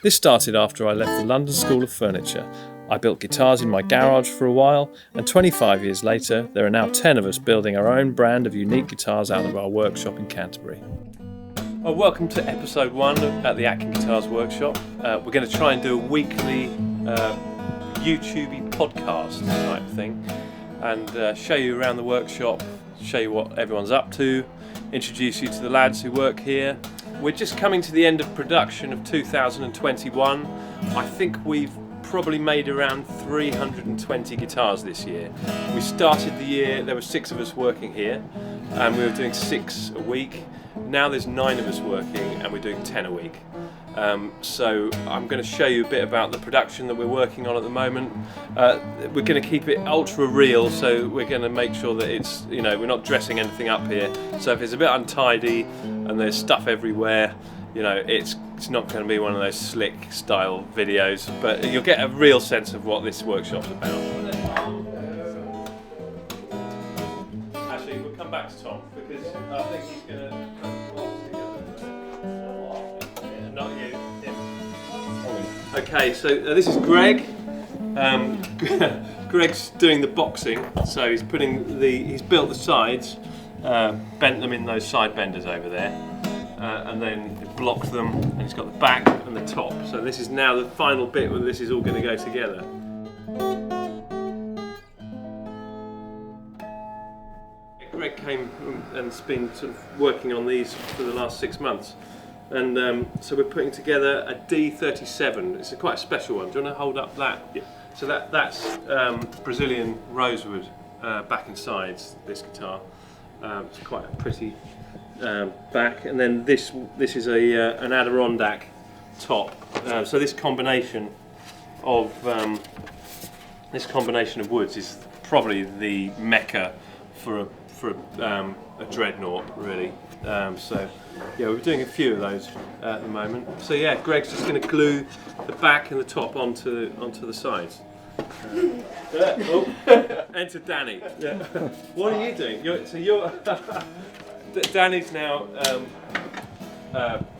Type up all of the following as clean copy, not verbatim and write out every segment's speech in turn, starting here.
This started after I left the London School of Furniture. I built guitars in my garage for a while, and 25 years later, there are now 10 of us building our own brand of unique guitars out of our workshop in Canterbury. Well, welcome to episode 1 at the Atkin Guitars Workshop. We're going to try and do a weekly YouTube podcast type thing, and show you around the workshop, show you what everyone's up to, introduce you to the lads who work here. We're just coming to the end of production of 2021. I think we've probably made around 320 guitars this year. We started the year, there were 6 of us working here, and we were doing 6 a week. Now there's 9 of us working, and we're doing 10 a week. So I'm going to show you a bit about the production that we're working on at the moment. We're going to keep it ultra real, so we're going to make sure that it's, you know, we're not dressing anything up here. So if it's a bit untidy and there's stuff everywhere, you know, it's not going to be one of those slick style videos, but you'll get a real sense of what this workshop's about. Actually, we'll come back to Tom because I think he's going to. Not you. Him. Okay, so this is Greg. Greg's doing the boxing, so he's built the sides, bent them in those side benders over there, and then blocked them, and he's got the back and the top. So this is now the final bit where this is all going to go together. Greg came and has been sort of working on these for the last 6 months. And so we're putting together a D37. It's quite a special one. Do you want to hold up that? Yeah. So that's Brazilian rosewood back and sides, this guitar. It's quite a pretty back. And then this is an Adirondack top. So this combination of woods is probably the mecca for a dreadnought, really. So yeah, we're doing a few of those at the moment. So yeah, Greg's just going to glue the back and the top onto the sides. Enter Danny. Yeah. What are you doing? Danny's now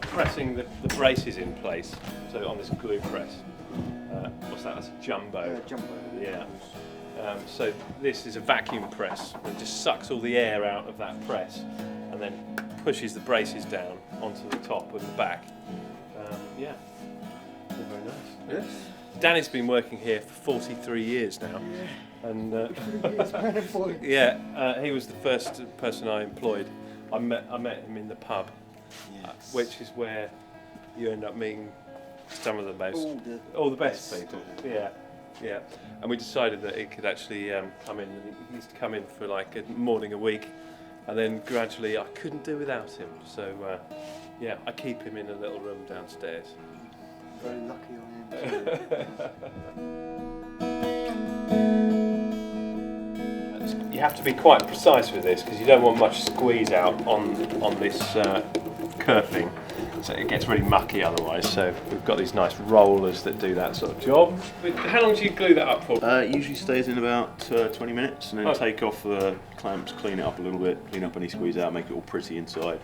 pressing the braces in place. So on this glue press. What's that? That's a jumbo. Jumbo. Yeah. So this is a vacuum press. It just sucks all the air out of that press, and then pushes the braces down onto the top and the back. Yeah, very nice. Yes. Danny's been working here for 43 years now. Yeah. And He he was the first person I employed. I met him in the pub, Yes. which is where you end up meeting some of the most, all the best best people. Yeah. And we decided that he could actually come in. And he used to come in for like a morning a week. And then gradually I couldn't do without him, so yeah, I keep him in a little room downstairs. Very lucky I am. You have to be quite precise with this because you don't want much squeeze out on this kerfing, so it gets really mucky otherwise. So we've got these nice rollers that do that sort of job. How long do you glue that up for? It usually stays in about 20 minutes, and then take off the clamps, clean it up a little bit, clean up any squeeze out, make it all pretty inside,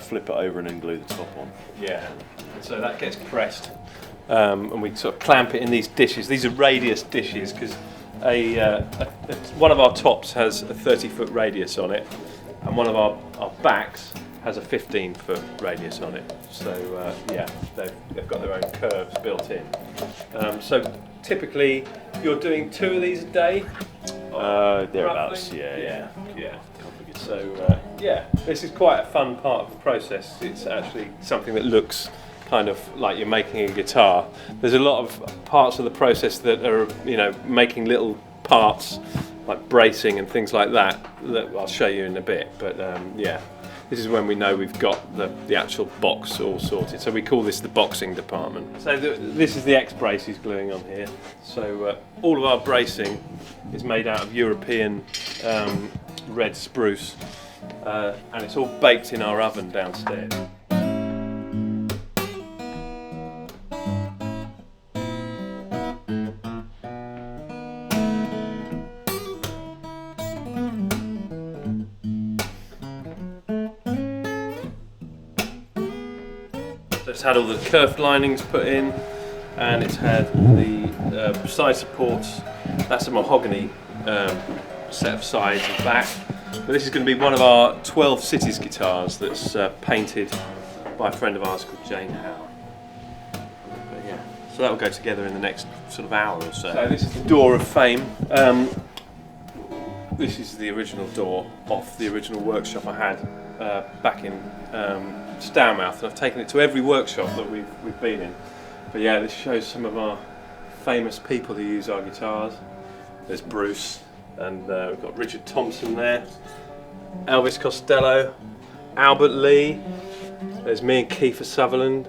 flip it over and then glue the top on. Yeah, and so that gets pressed, and we sort of clamp it in these dishes. These are radius dishes because one of our tops has a 30-foot radius on it, and one of our backs has a 15-foot radius on it. So yeah, they've got their own curves built in. So typically, you're doing 2 of these a day. Thereabouts, yeah. So yeah, this is quite a fun part of the process. It's actually something that looks kind of like you're making a guitar. There's a lot of parts of the process that are, you know, making little parts like bracing and things like that I'll show you in a bit. But yeah, this is when we know we've got the actual box all sorted. So we call this the boxing department. So this is the X-brace he's gluing on here. So all of our bracing is made out of European red spruce, and it's all baked in our oven downstairs. So it's had all the kerf linings put in, and it's had the side supports. That's a mahogany set of sides and back. But this is going to be one of our 12 Cities guitars that's painted by a friend of ours called Jane Howe. But yeah, so that will go together in the next sort of hour or so. So this is the door of fame. This is the original door off the original workshop I had back in Stourmouth, and I've taken it to every workshop that we've been in. But yeah, this shows some of our famous people who use our guitars. There's Bruce, and we've got Richard Thompson there, Elvis Costello, Albert Lee. There's me and Kiefer Sutherland.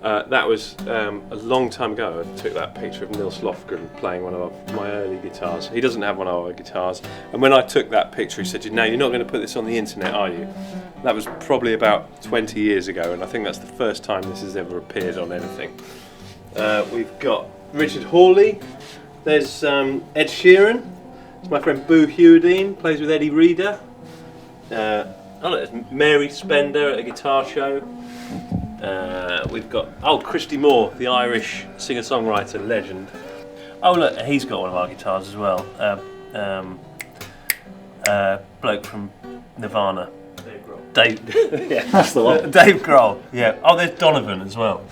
That was a long time ago. I took that picture of Nils Lofgren playing one of my early guitars. He doesn't have one of our guitars. And when I took that picture, he said, "No, you're not going to put this on the internet, are you?" That was probably about 20 years ago, and I think that's the first time this has ever appeared on anything. We've got Richard Hawley. There's Ed Sheeran. It's my friend Boo Hewardine, plays with Eddie Reader. There's Mary Spender at a guitar show. We've got Christy Moore, the Irish singer-songwriter legend. Oh look, he's got one of our guitars as well. Bloke from Nirvana. Dave Grohl. Yeah, that's the one. Dave Grohl. Yeah. Oh, there's Donovan as well.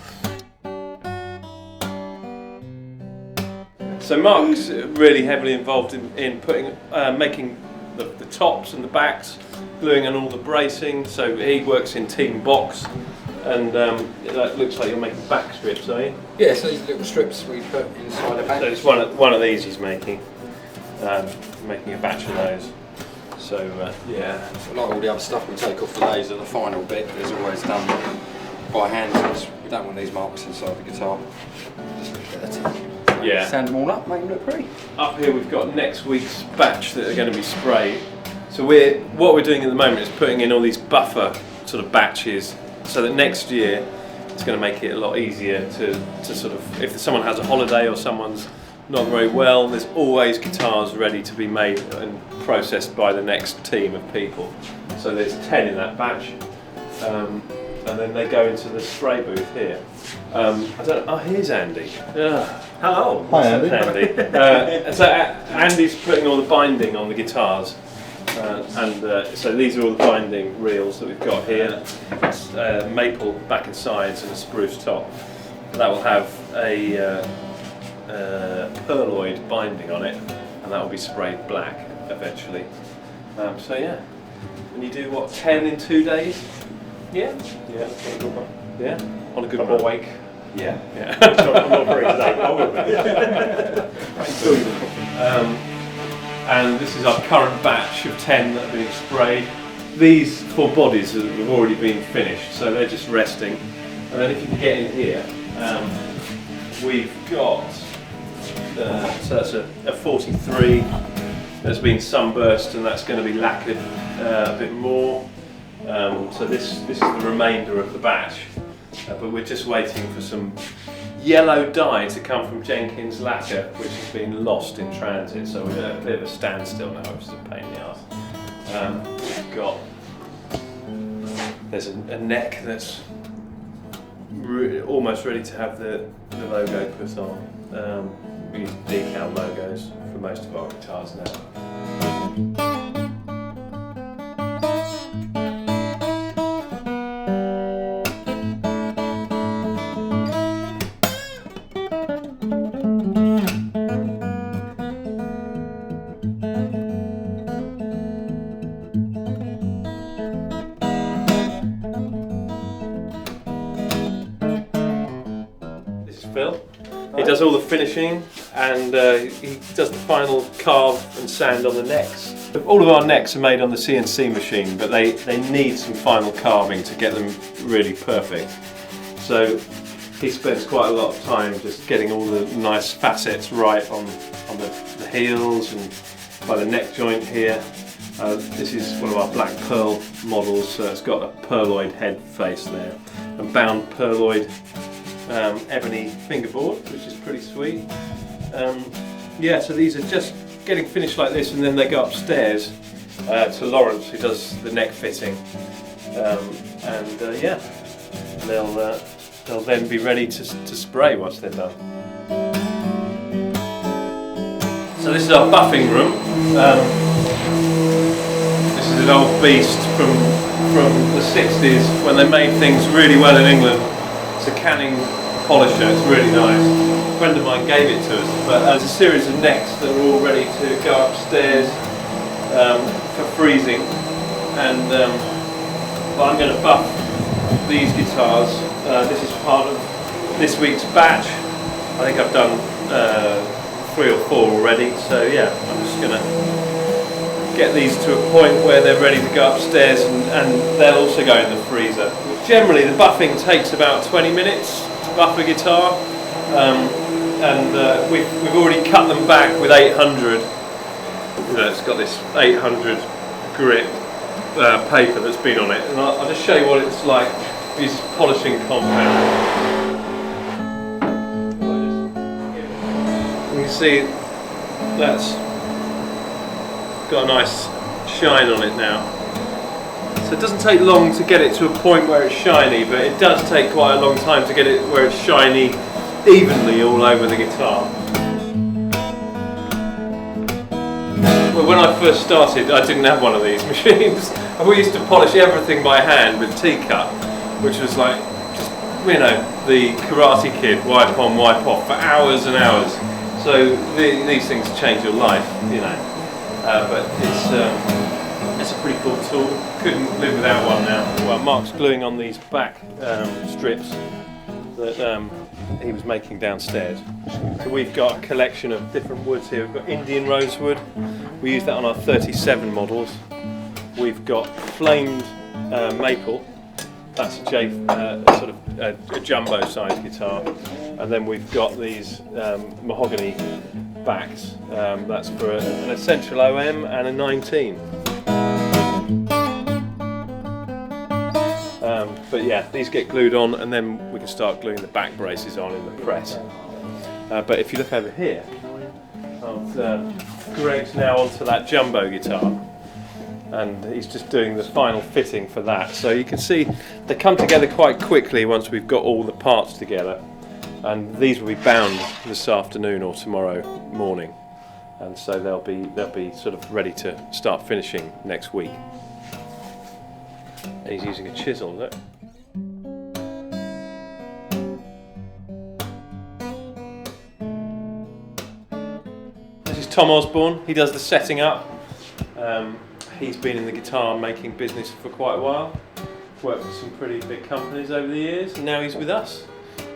So Mark's really heavily involved in putting, making the tops and the backs, gluing on all the bracing. So he works in Team Box. And it looks like you're making back strips, are you? Yeah, so these little strips we put inside the back. So it's one of these he's making a batch of those. So yeah. So like all the other stuff we take off the laser, the final bit is always done by hand. Because we don't want these marks inside the guitar. Just dirty. Yeah. Sand them all up, make them look pretty. Up here we've got next week's batch that are going to be sprayed. So what we're doing at the moment is putting in all these buffer sort of batches, so that next year it's going to make it a lot easier to sort of, if someone has a holiday or someone's not very well, there's always guitars ready to be made and processed by the next team of people. So there's 10 in that batch, and then they go into the spray booth here. Here's Andy. Hello. Hi Andy. So Andy's putting all the binding on the guitars. So these are all the binding reels that we've got here. It's maple back and sides and a spruce top. That will have a pearloid binding on it, and that will be sprayed black eventually. So yeah, and you do what, 10 in 2 days? Yeah. Yeah. Yeah. On a good one. Awake. Yeah. Yeah. I'm not very today. And this is our current batch of 10 that are being sprayed. These 4 bodies have already been finished, so they're just resting. And then if you can get in here, we've got, so that's a 43 that's been sunburst, and that's going to be lacquered a bit more. So this is the remainder of the batch, but we're just waiting for some yellow dye to come from Jenkins lacquer, which has been lost in transit, so we're at a bit of a standstill now, which is a pain in the arse. We've got, there's a neck that's almost ready to have the logo put on. We use decal logos for most of our guitars now. Phil. He does all the finishing, and he does the final carve and sand on the necks. All of our necks are made on the CNC machine, but they need some final carving to get them really perfect. So he spends quite a lot of time just getting all the nice facets right on the heels and by the neck joint here. This is one of our black pearl models, so it's got a pearloid head face there, and bound pearloid ebony fingerboard, which is pretty sweet. Yeah, so these are just getting finished like this, and then they go upstairs to Laurence, who does the neck fitting, yeah, they'll then be ready to spray once they're done. So this is our buffing room. This is an old beast from the 60s when they made things really well in England. It's a Canning polisher, it's really nice. A friend of mine gave it to us, but there's a series of necks that are all ready to go upstairs for freezing, and I'm going to buff these guitars. This is part of this week's batch. I think I've done 3 or 4 already, so yeah, I'm just going to get these to a point where they're ready to go upstairs, and they'll also go in the freezer. Generally the buffing takes about 20 minutes to buff a guitar, and we've already cut them back with 800. You know, it's got this 800 grit paper that's been on it, and I'll just show you what it's like. This polishing compound. You can see that's got a nice shine on it now. So it doesn't take long to get it to a point where it's shiny, but it does take quite a long time to get it where it's shiny evenly all over the guitar. Well, when I first started, I didn't have one of these machines. We used to polish everything by hand with T-cut, which was like, just, you know, the Karate Kid, wipe on, wipe off for hours and hours. So these things change your life, you know. But it's a pretty cool tool. Couldn't live without one now. Well, Mark's gluing on these back strips that he was making downstairs. So we've got a collection of different woods here. We've got Indian rosewood. We use that on our 37 models. We've got flamed maple. That's a sort of a jumbo-sized guitar, and then we've got these mahogany backs. That's for an essential OM and a 19. But yeah, these get glued on, and then we can start gluing the back braces on in the press. But if you look over here, Greg's now onto that jumbo guitar, and he's just doing the final fitting for that. So you can see they come together quite quickly once we've got all the parts together, and these will be bound this afternoon or tomorrow morning, and so they'll be sort of ready to start finishing next week. And he's using a chisel, look. This is Tom Osborne. He does the setting up. He's been in the guitar making business for quite a while, worked for some pretty big companies over the years, and now he's with us.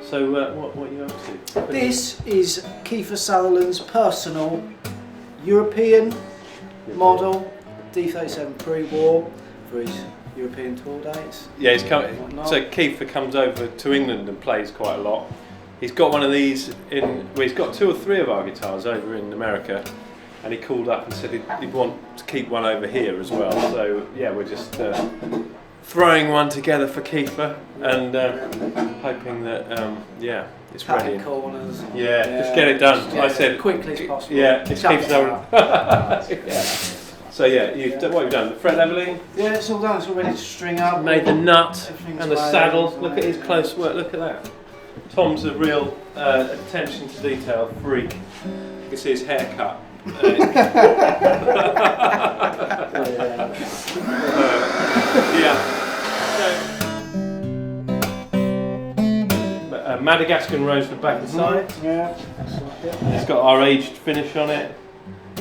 So what are you up to? This is Kiefer Sutherland's personal European model D37 pre-war for his European tour dates. Yeah, he's coming. So Kiefer comes over to England and plays quite a lot. He's got one of these he's got 2 or 3 of our guitars over in America. And he called up and said he'd want to keep one over here as well. So yeah, we're just throwing one together for Kiefer, and hoping that yeah, it's Cutting ready. corners. Yeah, just get it done. Yeah, I said quickly as possible. Yeah, it's Chuck it Kiefer's out. yeah. So yeah, what have you done? The fret leveling, Yeah, it's all done. It's all ready to string up. made the nut Everything's and the laid, saddle. everything's Look at laid. his close work. Look at that. Tom's a real attention to detail freak. You can see his haircut. Yeah. Madagascan rosewood back and side. Yeah. It's got our aged finish on it.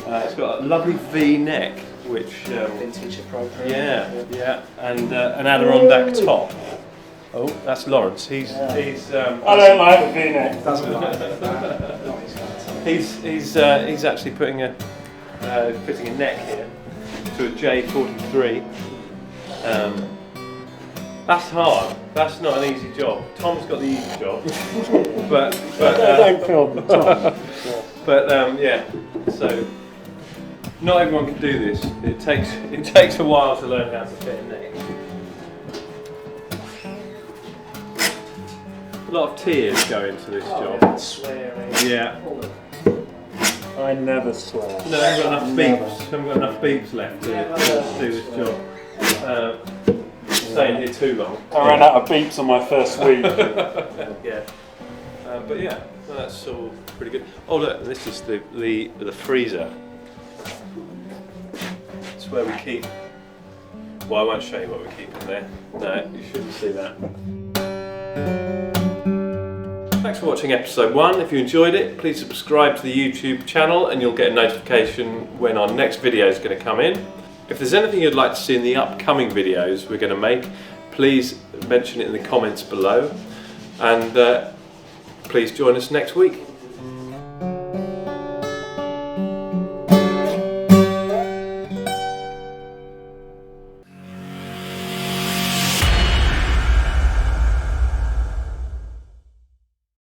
It's got a lovely V neck, which Vintage appropriate. yeah, and an Adirondack top. Oh, that's Laurence. He's I don't like the V-neck. Doesn't like it. he's actually putting fitting a neck here to a J43. That's hard. That's not an easy job. Tom's got the easy job, but Don't film the top. yeah. So not everyone can do this. It takes a while to learn how to fit a neck. A lot of tears go into this job. Swearing. Yeah. I never swear. No, I haven't got enough beeps. I haven't got enough beeps left to do this job. staying here too long. I ran out of beeps on my first week. Yeah. But yeah, no, that's all pretty good. Oh look, this is the freezer. It's where we keep. Well, I won't show you what we keep in there. No, you shouldn't see that. Thanks for watching episode 1. If you enjoyed it, please subscribe to the YouTube channel and you'll get a notification when our next video is going to come in. If there's anything you'd like to see in the upcoming videos we're going to make, please mention it in the comments below. And please join us next week.